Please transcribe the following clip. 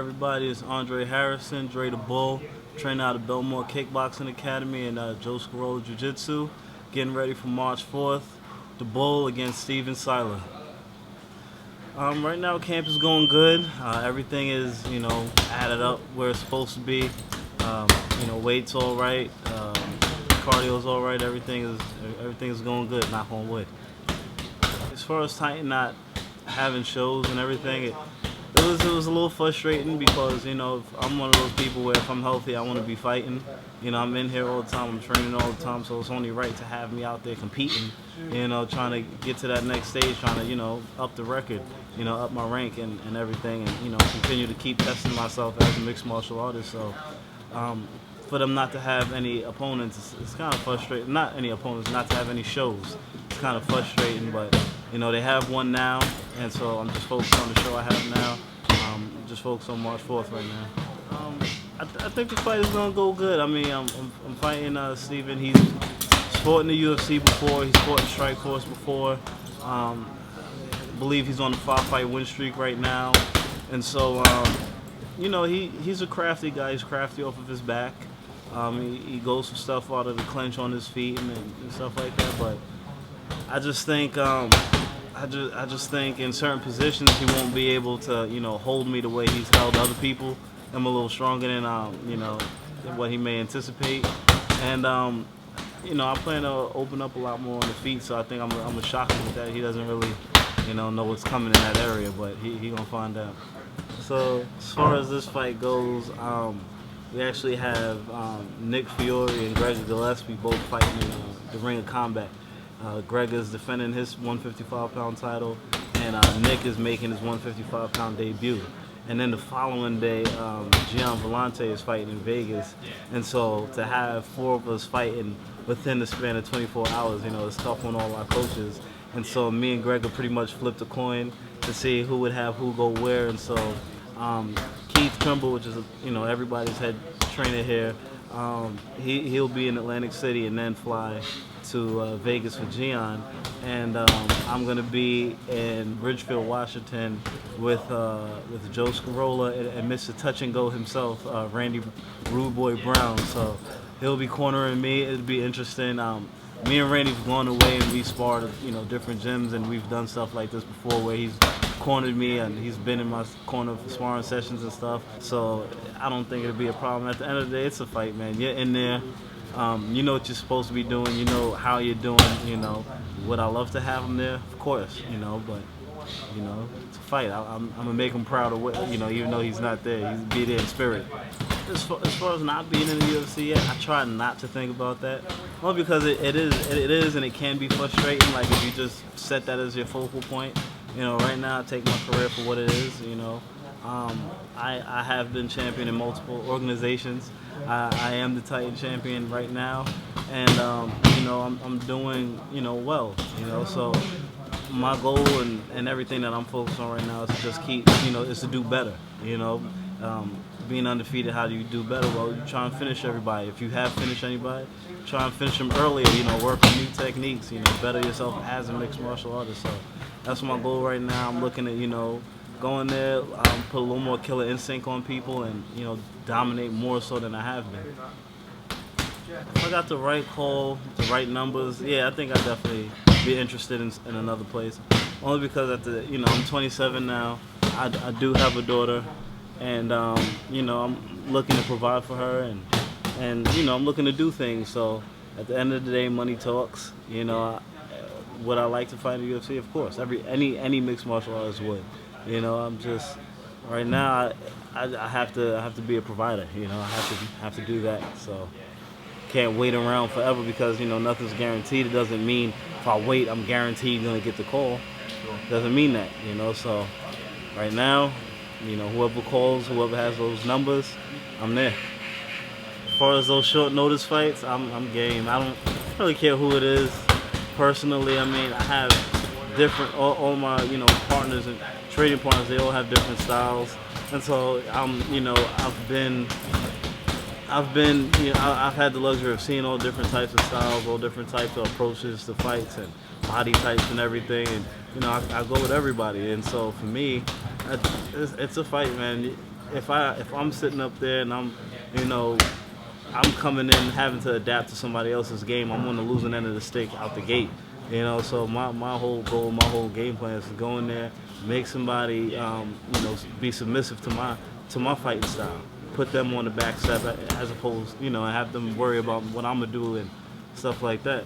everybody? It's Andre Harrison, Dre the Bull, training out of Belmore Kickboxing Academy and Joe Scarola Jiu-Jitsu. Getting ready for March 4th, the Bull against Steven Siler. Right now, camp is going good. Everything is, added up where it's supposed to be. Weight's all right, cardio's all right. Everything is going good. Knock on wood. As far as Titan not having shows and everything, it was a little frustrating because I'm one of those people where if I'm healthy, I want to be fighting. I'm in here all the time, I'm training all the time, so it's only right to have me out there competing. Trying to get to that next stage, trying to up the record, up my rank and everything, and continue to keep testing myself as a mixed martial artist. So for them not to have any opponents, it's kind of frustrating. Not any opponents, not to have any shows. It's kind of frustrating, but they have one now, and so I'm just focused on the show I have now. Just focused on March 4th right now. I think the fight is gonna go good. I mean, I'm fighting Steven. He's fought in the UFC before. He's fought in Strikeforce before. I believe he's on a 5-fight win streak right now, and so he's a crafty guy. He's crafty off of his back. He goes for stuff out of the clinch on his feet and stuff like that. But I just think I just think in certain positions he won't be able to hold me the way he's held other people. I'm a little stronger than than what he may anticipate, and I plan to open up a lot more on the feet. So I think I'm a shock him with that. He doesn't really know what's coming in that area, but he gonna find out. So as far as this fight goes, we actually have Nick Fiore and Greg Gillespie both fighting in the Ring of Combat. Greg is defending his 155-pound title, and Nick is making his 155-pound debut. And then the following day, Gian Vellante is fighting in Vegas. And so to have 4 of us fighting within the span of 24 hours, it's tough on all our coaches. And so me and Greg have pretty much flipped a coin to see who would have who go where. And so Keith Trimble, which is everybody's head trainer here, he'll be in Atlantic City and then fly to Vegas for Gian, and I'm gonna be in Ridgefield, Washington, with Joe Scarola and Mr. Touch and Go himself, Randy Rude Boy Brown. So he'll be cornering me. It'll be interesting. Me and Randy've gone away and we sparred at different gyms, and we've done stuff like this before where he's cornered me and he's been in my corner for sparring sessions and stuff. So I don't think it'll be a problem. At the end of the day, it's a fight, man. You're in there. You know what you're supposed to be doing. You know how you're doing. Would I love to have him there? Of course. But it's a fight. I'm gonna make him proud of even though he's not there. He'll be there in spirit. As far as not being in the UFC yet, I try not to think about that. Well, because it is and it can be frustrating. Like if you just set that as your focal point. Right now I take my career for what it is. I have been champion in multiple organizations. I am the Titan champion right now, and I'm doing well. So my goal and everything that I'm focused on right now is to just keep is to do better. Being undefeated, how do you do better? Well, you try and finish everybody. If you have finished anybody, try and finish them earlier. Work on new techniques. Better yourself as a mixed martial artist. So that's my goal right now. I'm looking at go in there, put a little more killer instinct on people, and dominate more so than I have been. If I got the right call, the right numbers, yeah, I think I'd definitely be interested in another place. Only because I'm 27 now. I do have a daughter, and I'm looking to provide for her, and I'm looking to do things. So at the end of the day, money talks. Would I like to fight in the UFC? Of course. Any mixed martial artist would. I'm just right now. I have to be a provider. I have to do that. So can't wait around forever because nothing's guaranteed. It doesn't mean if I wait, I'm guaranteed gonna get the call. Doesn't mean that. So right now, whoever calls, whoever has those numbers, I'm there. As far as those short notice fights, I'm game. I don't really care who it is. Personally, I mean, I have different all my partners and trading partners. They all have different styles, and so I've had the luxury of seeing all different types of styles, all different types of approaches to fights and body types and everything, and I go with everybody. And so for me, it's a fight, man. if I'm sitting up there and you know, I'm coming in having to adapt to somebody else's game, I'm on the losing end of the stick out the gate. You know, so my whole goal, my whole game plan is to go in there, make somebody, you know, be submissive to my fighting style, put them on the back step as opposed, you know, and have them worry about what I'm gonna do and stuff like that.